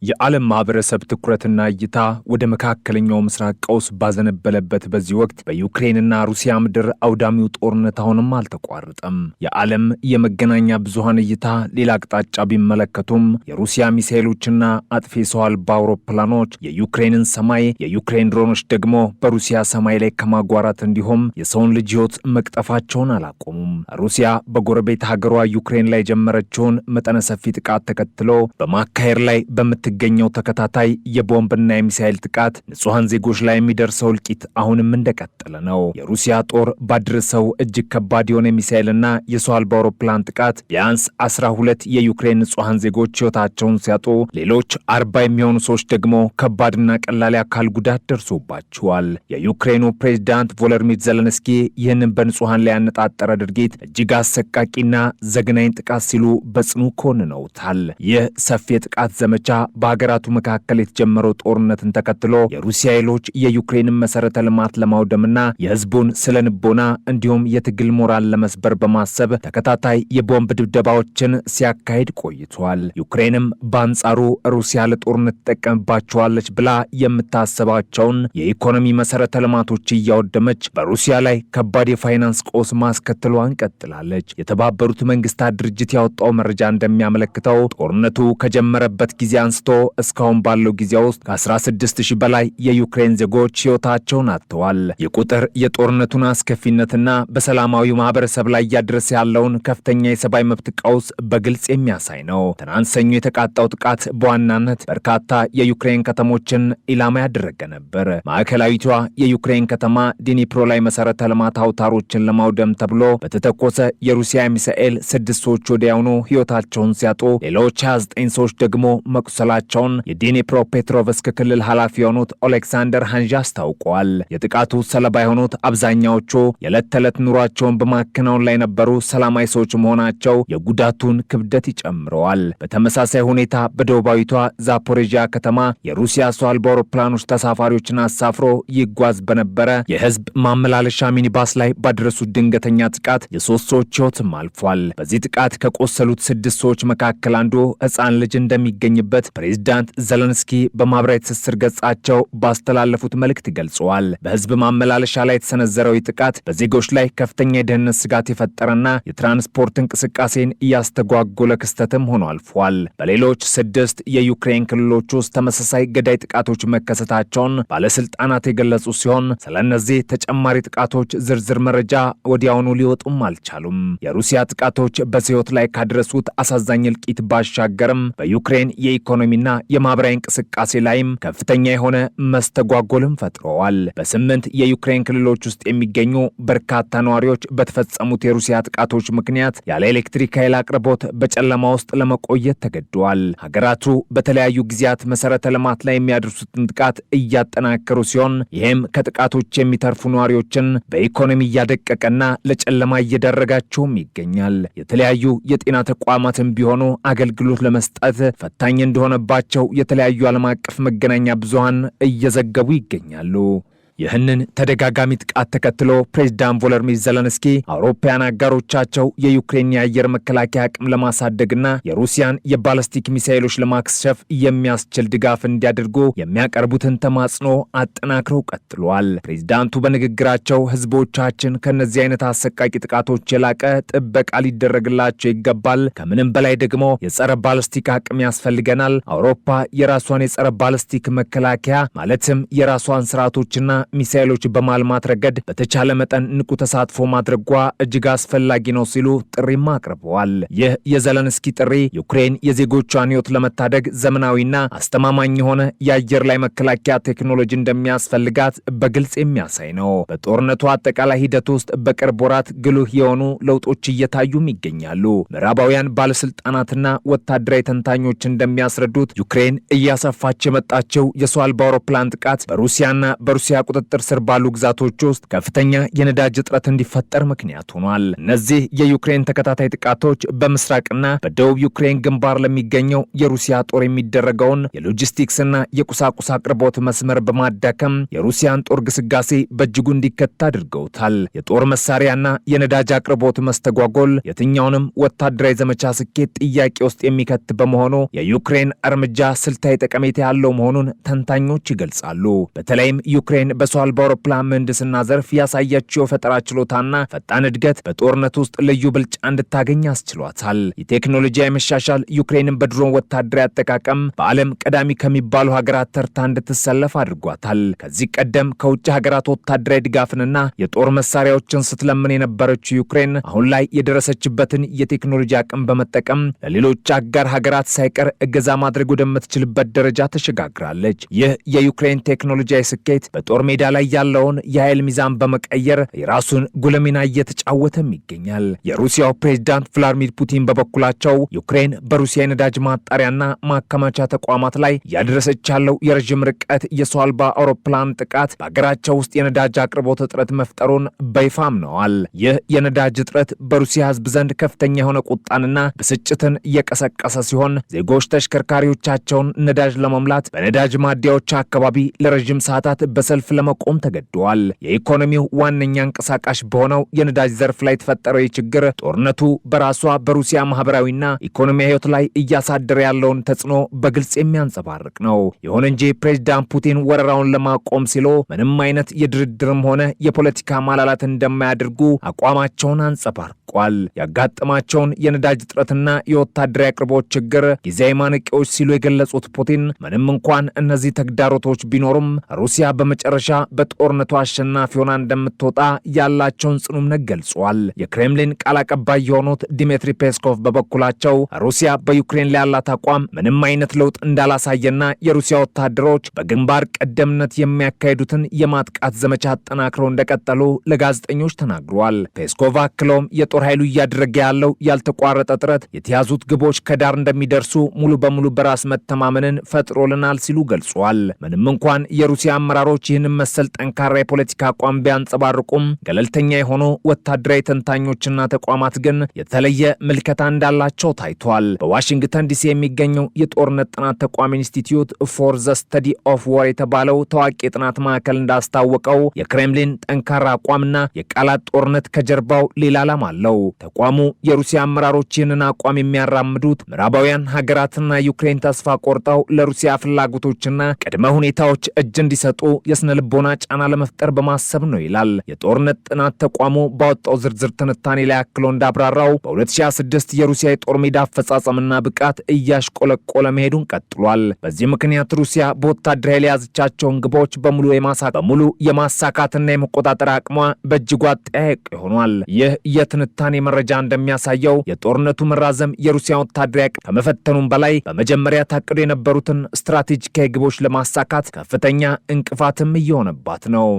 የዓለም ማህበረሰብ ትኩረትና እይታ ወደ መካከለኛው ምስራቅ ቀውስ ባዘነበለበት በዚህ ወቅት በዩክሬንና ሩሲያ ምድር አውዳሚው ጦርነት አሁንም አልተቋረጠም። የዓለም የመገናኛ ብዙሃን እይታ ሌላ አቅጣጫ ቢመለከቱም የሩሲያ ሚሳኤሎችና አጥፊ ሰው አልባ አውሮፕላኖች የዩክሬንን ሰማይ፣ የዩክሬን ድሮኖች ደግሞ በሩሲያ ሰማይ ላይ ከማጓራት እንዲሁም የሰውን ልጅ ሕይወት መቅጠፋቸውን አላቆሙም። ሩሲያ በጎረቤት ሀገሯ ዩክሬን ላይ የጀመረችውን መጠነ ሰፊ ጥቃት ተከትሎ በማካሄድ ላይ ገኘው ተከታታይ የቦምብና የሚሳኤል ጥቃት ንጹሃን ዜጎች ላይ የሚደርሰው እልቂት አሁንም እንደቀጠለ ነው። የሩሲያ ጦር ባደረሰው እጅግ ከባድ የሆነ የሚሳኤልና የሰው አልባ አውሮፕላን ጥቃት ቢያንስ 12 የዩክሬን ንጹሃን ዜጎች ሕይወታቸውን ሲያጡ ሌሎች 40 የሚሆኑ ሰዎች ደግሞ ከባድና ቀላል የአካል ጉዳት ደርሶባቸዋል። የዩክሬኑ ፕሬዝዳንት ቮሎዲሚር ዜሌንስኪ ይህንን በንጹሃን ላይ ያነጣጠረ ድርጊት እጅግ አሰቃቂና ዘግናኝ ጥቃት ሲሉ በጽኑ ኮንነውታል። ይህ ሰፊ የጥቃት ዘመቻ በሀገራቱ መካከል የተጀመረው ጦርነትን ተከትሎ የሩሲያ ኃይሎች የዩክሬንን መሰረተ ልማት ለማውደምና የህዝቡን ስነ ልቦና እንዲሁም የትግል ሞራል ለመስበር በማሰብ ተከታታይ የቦምብ ድብደባዎችን ሲያካሂድ ቆይቷል። ዩክሬንም በአንጻሩ ሩሲያ ለጦርነት ትጠቀምባቸዋለች ብላ የምታስባቸውን የኢኮኖሚ መሰረተ ልማቶች እያወደመች በሩሲያ ላይ ከባድ የፋይናንስ ቀውስ ማስከተሏን ቀጥላለች። የተባበሩት መንግስታት ድርጅት ያወጣው መረጃ እንደሚያመለክተው ጦርነቱ ከጀመረበት ጊዜ አንስቶ እስካሁን ባለው ጊዜ ውስጥ ከ16000 በላይ የዩክሬን ዜጎች ሕይወታቸውን አጥተዋል። የቁጥር የጦርነቱን አስከፊነትና በሰላማዊ ማህበረሰብ ላይ እያደረሰ ያለውን ከፍተኛ የሰብአዊ መብት ቀውስ በግልጽ የሚያሳይ ነው። ትናንት ሰኞ የተቃጣው ጥቃት በዋናነት በርካታ የዩክሬን ከተሞችን ኢላማ ያደረገ ነበር። ማዕከላዊቷ የዩክሬን ከተማ ዲኒፕሮ ላይ መሰረተ ልማት አውታሮችን ለማውደም ተብሎ በተተኮሰ የሩሲያ ሚሳኤል 6 ሰዎች ወዲያውኑ ሕይወታቸውን ሲያጡ ሌሎች 29 ሰዎች ደግሞ መቁሰላቸውን የዲኒፕሮፔትሮቭስክ ክልል ኃላፊ የሆኑት ኦሌክሳንደር ሃንዣ አስታውቀዋል። የጥቃቱ ሰለባ የሆኑት አብዛኛዎቹ የዕለት ተዕለት ኑሯቸውን በማከናወን ላይ የነበሩ ሰላማዊ ሰዎች መሆናቸው የጉዳቱን ክብደት ይጨምረዋል። በተመሳሳይ ሁኔታ በደቡባዊቷ ዛፖሬዥያ ከተማ የሩሲያ ሰው አልባ አውሮፕላኖች ተሳፋሪዎችን አሳፍሮ ይጓዝ በነበረ የህዝብ ማመላለሻ ሚኒባስ ላይ ባደረሱት ድንገተኛ ጥቃት የ3 ሰዎች ሕይወትም አልፏል። በዚህ ጥቃት ከቆሰሉት 6 ሰዎች መካከል አንዱ ሕፃን ልጅ እንደሚገኝበት ፕሬዝዳንት ዜሌንስኪ በማህበራዊ ትስስር ገጻቸው ባስተላለፉት መልእክት ገልጸዋል። በህዝብ ማመላለሻ ላይ የተሰነዘረው ጥቃት በዜጎች ላይ ከፍተኛ የደህንነት ስጋት የፈጠረና የትራንስፖርት እንቅስቃሴን እያስተጓጎለ ክስተትም ሆኖ አልፏል። በሌሎች 6 የዩክሬን ክልሎች ውስጥ ተመሳሳይ ገዳይ ጥቃቶች መከሰታቸውን ባለስልጣናት የገለጹ ሲሆን ስለነዚህ ተጨማሪ ጥቃቶች ዝርዝር መረጃ ወዲያውኑ ሊወጡም አልቻሉም። የሩሲያ ጥቃቶች በሕይወት ላይ ካደረሱት አሳዛኝ እልቂት ባሻገርም በዩክሬን የኢኮኖሚና የማህበራዊ እንቅስቃሴ ላይም ከፍተኛ የሆነ መስተጓጎልም ፈጥረዋል። በ8 የዩክሬን ክልሎች ውስጥ የሚገኙ በርካታ ነዋሪዎች በተፈጸሙት የሩሲያ ጥቃቶች ምክንያት ያለ ኤሌክትሪክ ኃይል አቅርቦት በጨለማ ውስጥ ለመቆየት ተገደዋል። ሀገራቱ በተለያዩ ጊዜያት መሰረተ ልማት ላይ የሚያደርሱትን ጥቃት እያጠናከሩ ሲሆን ይህም ከጥቃቶች የሚተርፉ ነዋሪዎችን በኢኮኖሚ እያደቀቀና ለጨለማ እየዳረጋቸውም ይገኛል። የተለያዩ የጤና ተቋማትም ቢሆኑ አገልግሎት ለመስጠት ፈታኝ እንደሆነባቸው የተለያዩ ዓለም አቀፍ መገናኛ ብዙሃን እየዘገቡ ይገኛሉ። ይህንን ተደጋጋሚ ጥቃት ተከትሎ ፕሬዝዳንት ቮሎዲሚር ዜሌንስኪ አውሮፓውያን አጋሮቻቸው የዩክሬን የአየር መከላከያ አቅም ለማሳደግና የሩሲያን የባለስቲክ ሚሳኤሎች ለማክሸፍ የሚያስችል ድጋፍ እንዲያደርጉ የሚያቀርቡትን ተማጽኖ አጠናክረው ቀጥለዋል። ፕሬዝዳንቱ በንግግራቸው ህዝቦቻችን ከነዚህ አይነት አሰቃቂ ጥቃቶች የላቀ ጥበቃ ሊደረግላቸው ይገባል፣ ከምንም በላይ ደግሞ የጸረ ባለስቲክ አቅም ያስፈልገናል። አውሮፓ የራሷን የጸረ ባለስቲክ መከላከያ ማለትም የራሷን ስርዓቶችና ሚሳኤሎች በማልማት ረገድ በተቻለ መጠን ንቁ ተሳትፎ ማድረጓ እጅግ አስፈላጊ ነው ሲሉ ጥሪም አቅርበዋል። ይህ የዜሌንስኪ ጥሪ ዩክሬን የዜጎቿን ሕይወት ለመታደግ ዘመናዊና አስተማማኝ የሆነ የአየር ላይ መከላከያ ቴክኖሎጂ እንደሚያስፈልጋት በግልጽ የሚያሳይ ነው። በጦርነቱ አጠቃላይ ሂደት ውስጥ በቅርብ ወራት ግሉህ የሆኑ ለውጦች እየታዩም ይገኛሉ። ምዕራባውያን ባለስልጣናትና ወታደራዊ ተንታኞች እንደሚያስረዱት ዩክሬን እያሰፋች የመጣችው የሰው አልባ አውሮፕላን ጥቃት በሩሲያና በሩሲያ ቁጥጥር ስር ባሉ ግዛቶች ውስጥ ከፍተኛ የነዳጅ እጥረት እንዲፈጠር ምክንያት ሆኗል። እነዚህ የዩክሬን ተከታታይ ጥቃቶች በምስራቅና በደቡብ ዩክሬን ግንባር ለሚገኘው የሩሲያ ጦር የሚደረገውን የሎጂስቲክስና የቁሳቁስ አቅርቦት መስመር በማዳከም የሩሲያን ጦር ግስጋሴ በእጅጉ እንዲከታ አድርገውታል። የጦር መሳሪያና የነዳጅ አቅርቦት መስተጓጎል የትኛውንም ወታደራዊ ዘመቻ ስኬት ጥያቄ ውስጥ የሚከት በመሆኑ የዩክሬን እርምጃ ስልታዊ ጠቀሜታ ያለው መሆኑን ተንታኞች ይገልጻሉ። በተለይም ዩክሬን በሰው አልባ አውሮፕላን ምህንድስና ዘርፍ ያሳየችው የፈጠራ ችሎታና ፈጣን እድገት በጦርነት ውስጥ ልዩ ብልጫ እንድታገኝ አስችሏታል። የቴክኖሎጂያዊ መሻሻል ዩክሬንን በድሮን ወታደራዊ አጠቃቀም በዓለም ቀዳሚ ከሚባሉ ሀገራት ተርታ እንድትሰለፍ አድርጓታል። ከዚህ ቀደም ከውጭ ሀገራት ወታደራዊ ድጋፍንና የጦር መሳሪያዎችን ስትለምን የነበረችው ዩክሬን አሁን ላይ የደረሰችበትን የቴክኖሎጂ አቅም በመጠቀም ለሌሎች አጋር ሀገራት ሳይቀር እገዛ ማድረግ ወደምትችልበት ደረጃ ተሸጋግራለች። ይህ የዩክሬን ቴክኖሎጂያዊ ስኬት በጦር ሜዳ ላይ ያለውን የኃይል ሚዛን በመቀየር የራሱን ጉልህ ሚና እየተጫወተም ይገኛል። የሩሲያው ፕሬዝዳንት ቭላድሚር ፑቲን በበኩላቸው ዩክሬን በሩሲያ የነዳጅ ማጣሪያና ማከማቻ ተቋማት ላይ እያደረሰች ያለው የረዥም ርቀት የሰው አልባ አውሮፕላን ጥቃት በሀገራቸው ውስጥ የነዳጅ አቅርቦት እጥረት መፍጠሩን በይፋ አምነዋል። ይህ የነዳጅ እጥረት በሩሲያ ሕዝብ ዘንድ ከፍተኛ የሆነ ቁጣንና ብስጭትን እየቀሰቀሰ ሲሆን ዜጎች ተሽከርካሪዎቻቸውን ነዳጅ ለመሙላት በነዳጅ ማደያዎች አካባቢ ለረዥም ሰዓታት በሰልፍ ለመቆም ተገደዋል። የኢኮኖሚው ዋነኛ እንቀሳቃሽ በሆነው የነዳጅ ዘርፍ ላይ የተፈጠረው ችግር ጦርነቱ በራሷ በሩሲያ ማህበራዊና ኢኮኖሚያዊ ሕይወት ላይ እያሳደረ ያለውን ተጽዕኖ በግልጽ የሚያንጸባርቅ ነው። ይሁን እንጂ ፕሬዝዳንት ፑቲን ወረራውን ለማቆም ሲሉ ምንም አይነት የድርድርም ሆነ የፖለቲካ ማላላት እንደማያደርጉ አቋማቸውን አንጸባርቋል። ያጋጠማቸውን የነዳጅ እጥረትና የወታደራዊ አቅርቦት ችግር ጊዜያዊ ማነቂያዎች ሲሉ የገለጹት ፑቲን ምንም እንኳን እነዚህ ተግዳሮቶች ቢኖሩም ሩሲያ በመጨረሻ በጦርነቱ አሸናፊ ሆና እንደምትወጣ ያላቸውን ጽኑ እምነት ገልጿል። የክሬምሊን ቃል አቀባይ የሆኑት ዲሚትሪ ፔስኮቭ በበኩላቸው ሩሲያ በዩክሬን ላይ ያላት አቋም ምንም አይነት ለውጥ እንዳላሳየና የሩሲያ ወታደሮች በግንባር ቀደምነት የሚያካሂዱትን የማጥቃት ዘመቻ አጠናክረው እንደቀጠሉ ለጋዜጠኞች ተናግረዋል። ፔስኮቭ አክለውም የጦር ኃይሉ እያደረገ ያለው ያልተቋረጠ ጥረት የተያዙት ግቦች ከዳር እንደሚደርሱ ሙሉ በሙሉ በራስ መተማመንን ፈጥሮልናል ሲሉ ገልጿል። ምንም እንኳን የሩሲያ አመራሮች ይህንን መሰል ጠንካራ የፖለቲካ አቋም ቢያንጸባርቁም ገለልተኛ የሆኑ ወታደራዊ ተንታኞችና ተቋማት ግን የተለየ ምልከታ እንዳላቸው ታይቷል። በዋሽንግተን ዲሲ የሚገኘው የጦርነት ጥናት ተቋም ኢንስቲትዩት ፎር ዘ ስተዲ ኦፍ ዋር የተባለው ታዋቂ የጥናት ማዕከል እንዳስታወቀው የክሬምሊን ጠንካራ አቋምና የቃላት ጦርነት ከጀርባው ሌላ ዓላማ አለው። ተቋሙ የሩሲያ አመራሮች ይህንን አቋም የሚያራምዱት ምዕራባውያን ሀገራትና ዩክሬን ተስፋ ቆርጠው ለሩሲያ ፍላጎቶችና ቅድመ ሁኔታዎች እጅ እንዲሰጡ የስነ ልቦና ጫና ለመፍጠር በማሰብ ነው ይላል። የጦርነት ጥናት ተቋሙ ባወጣው ዝርዝር ትንታኔ ላይ አክሎ እንዳብራራው በ2026 የሩሲያ የጦር ሜዳ አፈጻጸምና ብቃት እያሽቆለቆለ መሄዱን ቀጥሏል። በዚህ ምክንያት ሩሲያ በወታደራዊ ኃይል የያዘቻቸውን ግቦች በሙሉ የማሳካትና የመቆጣጠር አቅሟ በእጅጉ አጠያያቂ ሆኗል። ይህ የትንታኔ መረጃ እንደሚያሳየው የጦርነቱ መራዘም የሩሲያ ወታደራዊ አቅም ከመፈተኑም በላይ በመጀመሪያ ታቅዶ የነበሩትን ስትራቴጂካዊ ግቦች ለማሳካት ከፍተኛ እንቅፋትም እየሆነባት ነው።